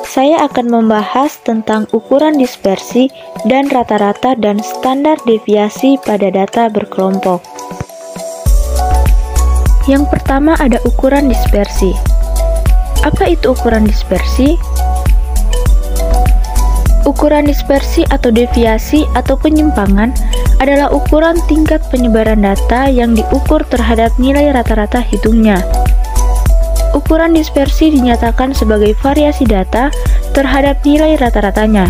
saya akan membahas tentang ukuran dispersi dan rata-rata dan standar deviasi pada data berkelompok. Yang pertama ada ukuran dispersi. Apa itu ukuran dispersi? Ukuran dispersi atau deviasi atau penyimpangan adalah ukuran tingkat penyebaran data yang diukur terhadap nilai rata-rata hitungnya. Ukuran dispersi dinyatakan sebagai variasi data terhadap nilai rata-ratanya.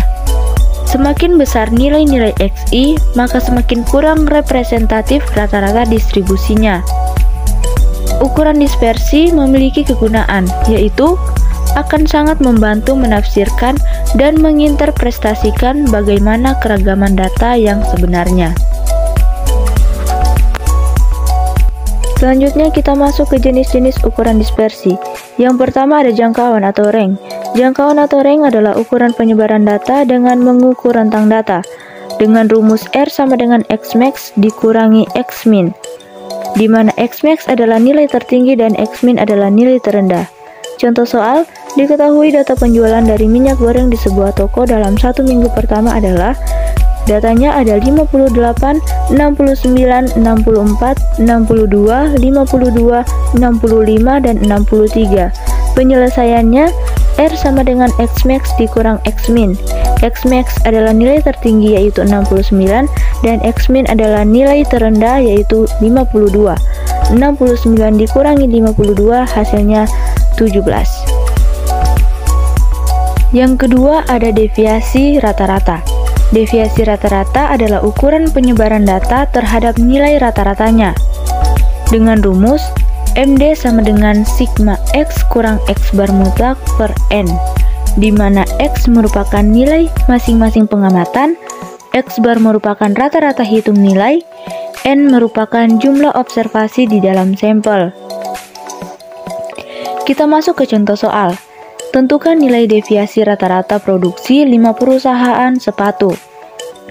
Semakin besar nilai-nilai XI, maka semakin kurang representatif rata-rata distribusinya. Ukuran dispersi memiliki kegunaan, yaitu akan sangat membantu menafsirkan dan menginterpretasikan bagaimana keragaman data yang sebenarnya. Selanjutnya kita masuk ke jenis-jenis ukuran dispersi. Yang pertama ada jangkauan atau range. Jangkauan atau range adalah ukuran penyebaran data dengan mengukur rentang data dengan rumus R sama dengan Xmax dikurangi Xmin, di mana Xmax adalah nilai tertinggi dan Xmin adalah nilai terendah. Contoh soal, diketahui data penjualan dari minyak goreng di sebuah toko dalam 1 minggu pertama adalah datanya ada 58, 69, 64, 62, 52, 65, dan 63. Penyelesaiannya, R sama dengan Xmax dikurang Xmin. Xmax adalah nilai tertinggi yaitu 69, dan Xmin adalah nilai terendah yaitu 52. 69 dikurangi 52 hasilnya 17. Yang kedua ada deviasi rata-rata. Deviasi rata-rata adalah ukuran penyebaran data terhadap nilai rata-ratanya. Dengan rumus MD sama dengan sigma X kurang X bar mutlak per N, di mana X merupakan nilai masing-masing pengamatan, X bar merupakan rata-rata hitung nilai, N merupakan jumlah observasi di dalam sampel. Kita masuk ke contoh soal. Tentukan nilai deviasi rata-rata produksi 5 perusahaan sepatu.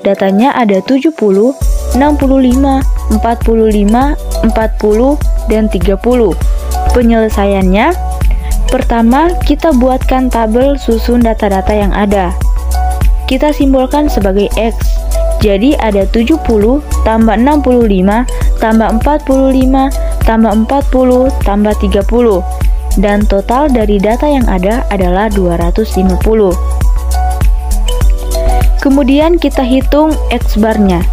Datanya ada 70, 65, 45, 40, dan 30. Penyelesaiannya, pertama kita buatkan tabel susun data-data yang ada. Kita simbolkan sebagai X. Jadi ada 70 tambah 65 tambah 45 tambah 40 tambah 30. Dan total dari data yang ada adalah 250. Kemudian kita hitung X-bar-nya.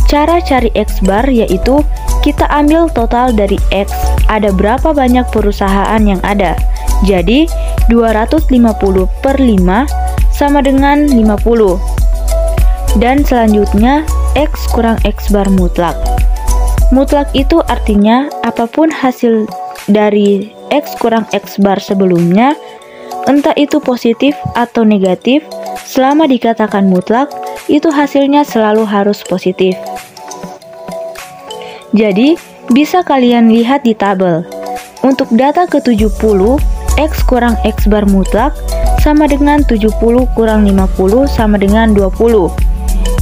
Cara cari X-bar yaitu kita ambil total dari X, ada berapa banyak perusahaan yang ada. Jadi 250 per 5 sama dengan 50. Dan selanjutnya X kurang X-bar mutlak. Mutlak itu artinya apapun hasil dari X kurang X bar sebelumnya, entah itu positif atau negatif, selama dikatakan mutlak, itu hasilnya selalu harus positif. Jadi, bisa kalian lihat di tabel. Untuk data ke-70, X kurang X bar mutlak sama dengan 70 kurang 50 sama dengan 20.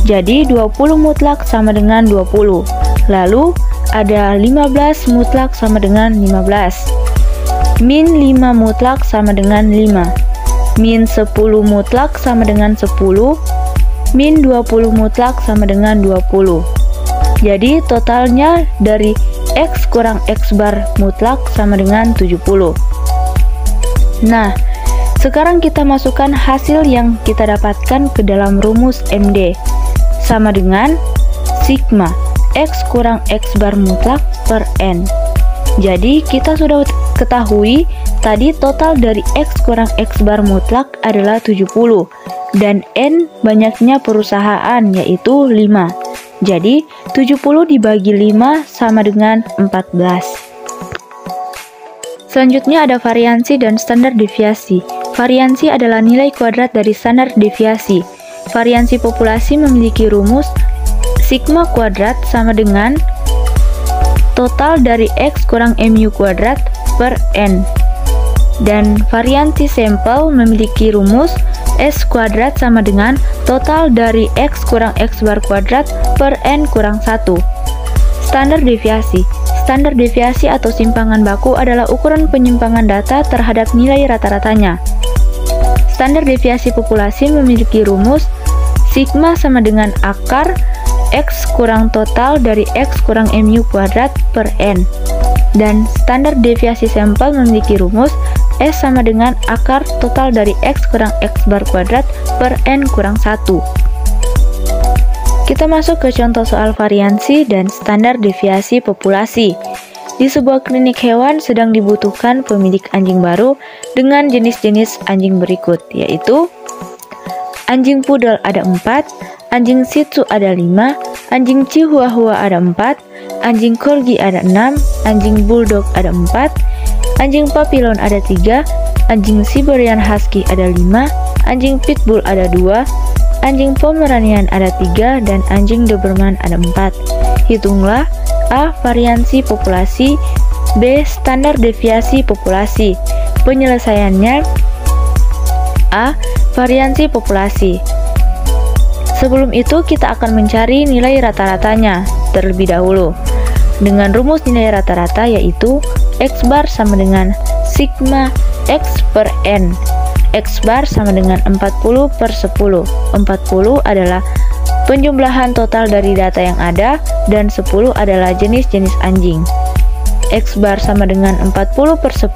Jadi, 20 mutlak sama dengan 20. Lalu, ada 15 mutlak sama dengan 15. Min 5 mutlak sama dengan 5. Min 10 mutlak sama dengan 10. Min 20 mutlak sama dengan 20. Jadi totalnya dari X kurang X bar mutlak sama dengan 70. Nah, sekarang kita masukkan hasil yang kita dapatkan ke dalam rumus MD. Sama dengan sigma X kurang X bar mutlak per N. Jadi kita sudah ketahui tadi total dari X kurang X bar mutlak adalah 70 dan N banyaknya perusahaan yaitu 5. Jadi 70 dibagi 5 sama dengan 14. Selanjutnya ada variansi dan standar deviasi. Variansi adalah nilai kuadrat dari standar deviasi. Variansi populasi memiliki rumus sigma kuadrat sama dengan total dari X kurang MU kuadrat per N. Dan variansi sampel memiliki rumus S kuadrat sama dengan total dari X kurang X bar kuadrat per N kurang 1. Standar deviasi. Standar deviasi atau simpangan baku adalah ukuran penyimpangan data terhadap nilai rata-ratanya. standar deviasi populasi memiliki rumus sigma sama dengan akar X kurang total dari X kurang MU kuadrat per N. Dan standar deviasi sampel memiliki rumus S sama dengan akar total dari X kurang X bar kuadrat per N kurang 1. Kita masuk ke contoh soal variansi dan standar deviasi populasi. Di sebuah klinik hewan sedang dibutuhkan pemilik anjing baru dengan jenis-jenis anjing berikut, yaitu anjing pudel ada 4, anjing shih tzu ada 5, anjing chihuahua ada 4, anjing corgi ada 6, anjing bulldog ada 4, anjing papillon ada 3, anjing Siberian husky ada 5, anjing pitbull ada 2, anjing Pomeranian ada 3, dan anjing Doberman ada 4. Hitunglah A. Variansi populasi, B. Standar deviasi populasi. Penyelesaiannya A. Variansi populasi. Sebelum itu kita akan mencari nilai rata-ratanya terlebih dahulu dengan rumus nilai rata-rata, yaitu X bar sama dengan sigma X per N. X bar sama dengan 40 per 10. 40 adalah penjumlahan total dari data yang ada dan 10 adalah jenis-jenis anjing. X bar sama dengan 40 per 10,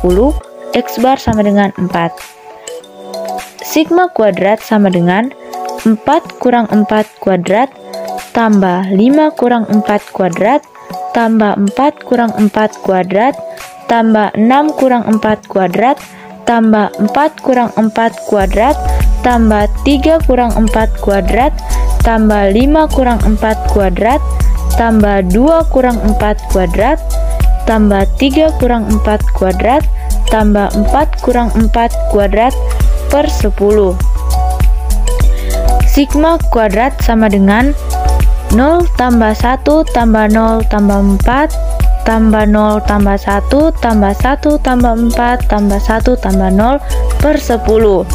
X bar sama dengan 4. Sigma kuadrat sama dengan 4 kurang 4 kuadrat tambah 5 kurang 4 kuadrat tambah 4 kurang 4 kuadrat tambah 6 kurang 4 kuadrat tambah 4 kurang 4 kuadrat tambah 3 kurang 4 kuadrat tambah 5 kurang 4 kuadrat tambah 2 kurang 4 kuadrat tambah 3 kurang 4 kuadrat tambah 4 kurang 4 kuadrat per 10. Sigma kuadrat sama dengan 0 tambah 1 tambah 0 tambah 4 tambah 0 tambah 1 tambah 1 tambah 4 tambah 1 tambah 0 per 10.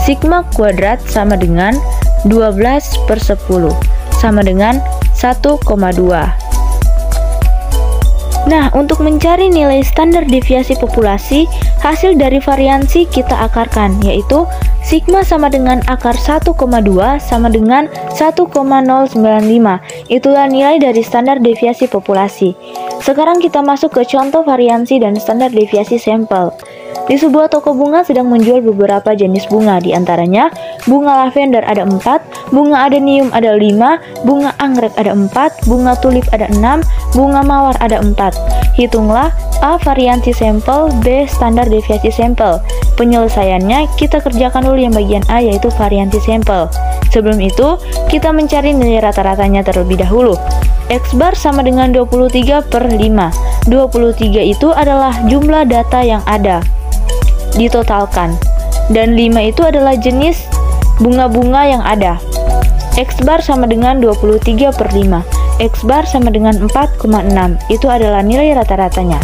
Sigma kuadrat sama dengan 12 per 10 sama dengan 1,2. Nah, untuk mencari nilai standar deviasi populasi, hasil dari variansi kita akarkan, yaitu sigma sama dengan akar 1,2 sama dengan 1,095. Itulah nilai dari standar deviasi populasi. Sekarang kita masuk ke contoh variansi dan standar deviasi sampel. Di sebuah toko bunga sedang menjual beberapa jenis bunga, diantaranya bunga lavender ada 4, bunga adenium ada 5, bunga anggrek ada 4, bunga tulip ada 6, bunga mawar ada 4. Hitunglah A. Variansi sampel, B. Standar deviasi sampel. Penyelesaiannya kita kerjakan dulu yang bagian A, yaitu variansi sampel. Sebelum itu, kita mencari nilai rata-ratanya terlebih dahulu. X bar sama dengan 23 per 5. 23 itu adalah jumlah data yang ada ditotalkan, dan 5 itu adalah jenis bunga-bunga yang ada. X bar sama dengan 23 per 5. X bar sama dengan 4,6. Itu adalah nilai rata-ratanya.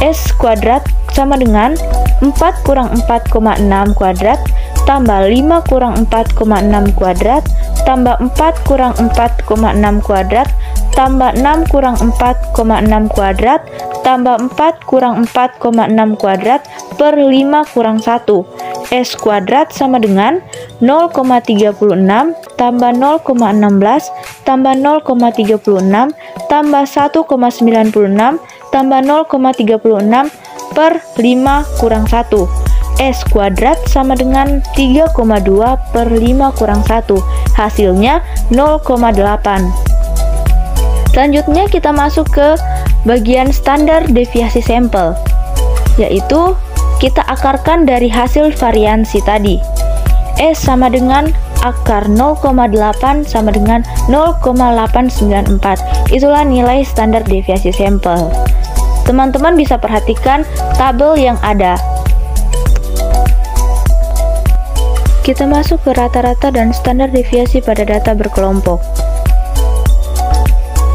S kuadrat sama dengan 4 kurang 4,6 kuadrat tambah 5 kurang 4,6 kuadrat tambah 4 kurang 4,6 kuadrat tambah 6 kurang 4,6 kuadrat tambah 4 kurang 4,6 kuadrat per 5 kurang 1. S kuadrat sama dengan 0,36 tambah 0,16 tambah 0,36 tambah 1,96 tambah 0,36 per 5 kurang 1. S kuadrat sama dengan 3,2 per 5 kurang 1. Hasilnya 0,8. Selanjutnya kita masuk ke bagian standar deviasi sampel, yaitu kita akarkan dari hasil variansi tadi. S sama dengan akar 0,8 sama dengan 0,894. Itulah nilai standar deviasi sampel. Teman-teman bisa perhatikan tabel yang ada. Kita masuk ke rata-rata dan standar deviasi pada data berkelompok.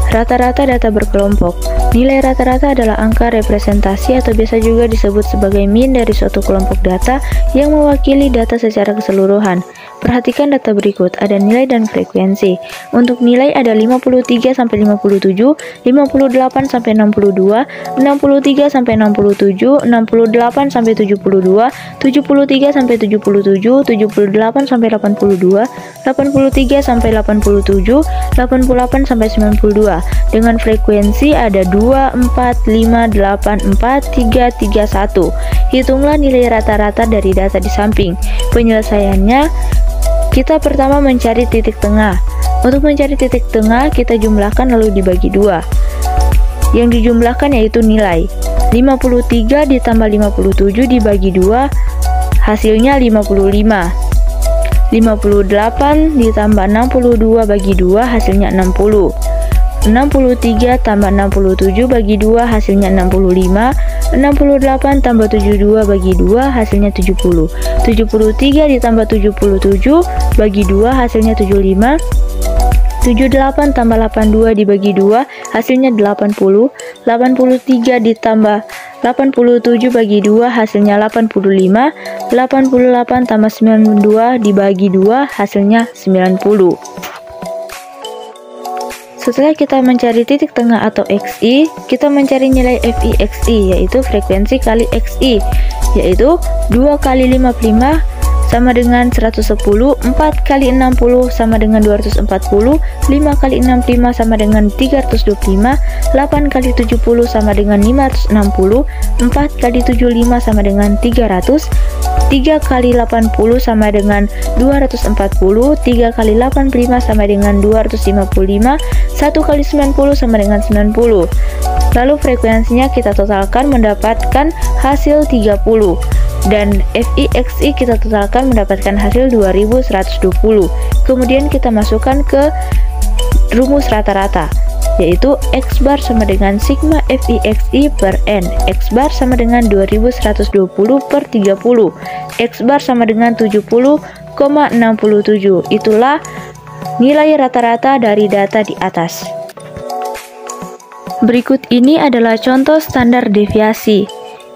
Rata-rata data berkelompok. Nilai rata-rata adalah angka representasi atau biasa juga disebut sebagai mean dari suatu kelompok data yang mewakili data secara keseluruhan. Perhatikan data berikut, ada nilai dan frekuensi. Untuk nilai ada 53 sampai 57, 58 sampai 62, 63 sampai 67, 68 sampai 72, 73 sampai 77, 78 sampai 82, 83 sampai 87, 88 sampai 92. Dengan frekuensi ada 2, 4, 5, 8, 4, 3, 3, 1. Hitunglah nilai rata-rata dari data di samping. Penyelesaiannya, kita pertama mencari titik tengah. Untuk mencari titik tengah, kita jumlahkan lalu dibagi 2. Yang dijumlahkan yaitu nilai. 53 ditambah 57 dibagi 2, hasilnya 55. 58 ditambah 62 bagi 2, hasilnya 60. 63 tambah 67 bagi 2, hasilnya 65. 68 tambah 72 bagi 2, hasilnya 70. 73 ditambah 77 bagi 2, hasilnya 75. 78 tambah 82 dibagi 2, hasilnya 80. 83 ditambah 87 bagi 2, hasilnya 85. 88 tambah 92 dibagi 2, hasilnya 90. Setelah kita mencari titik tengah atau XI, kita mencari nilai FI/XI, yaitu frekuensi kali XI, yaitu 2 kali 55 sama dengan 110, 4 kali 60 sama dengan 240, 5 kali 65 sama dengan 325, 8 kali 70 sama dengan 560, 4 kali 75 sama dengan 300, 3 kali 80 sama dengan 240, 3 kali 85 sama dengan 255, 1 kali 90 sama dengan 90. Lalu frekuensinya kita totalkan mendapatkan hasil 30. Dan FI/XI kita totalkan mendapatkan hasil 2120. Kemudian kita masukkan ke rumus rata-rata, yaitu X bar sama dengan sigma FI/XI per N. X bar sama dengan 2120 per 30. X bar sama dengan 70,67. Itulah nilai rata-rata dari data di atas. Berikut ini adalah contoh standar deviasi.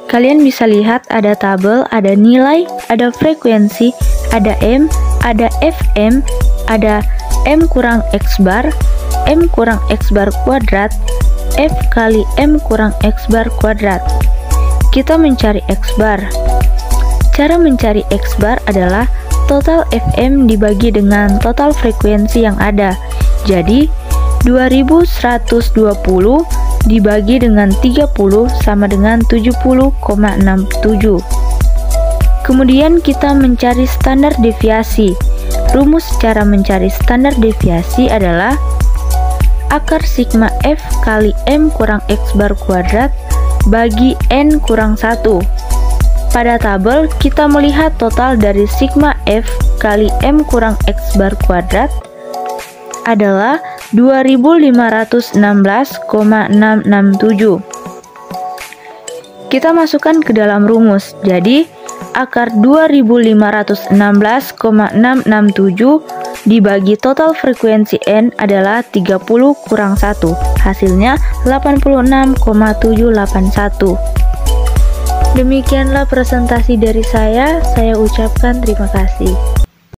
Kalian bisa lihat ada tabel, ada nilai, ada frekuensi, ada M, ada FM, ada M kurang X bar, M kurang X bar kuadrat, F kali M kurang X bar kuadrat. Kita mencari X bar. Cara mencari X bar adalah total FM dibagi dengan total frekuensi yang ada. Jadi, 2120 dibagi dengan 30 sama dengan 70,67. Kemudian kita mencari standar deviasi. Rumus cara mencari standar deviasi adalah akar sigma F kali M kurang X bar kuadrat bagi N kurang 1. Pada tabel, kita melihat total dari sigma F kali M kurang X bar kuadrat adalah 2516,667. Kita masukkan ke dalam rumus. Jadi, akar 2516,667 dibagi total frekuensi N adalah 30 kurang 1. Hasilnya 86,781. Demikianlah presentasi dari saya ucapkan terima kasih.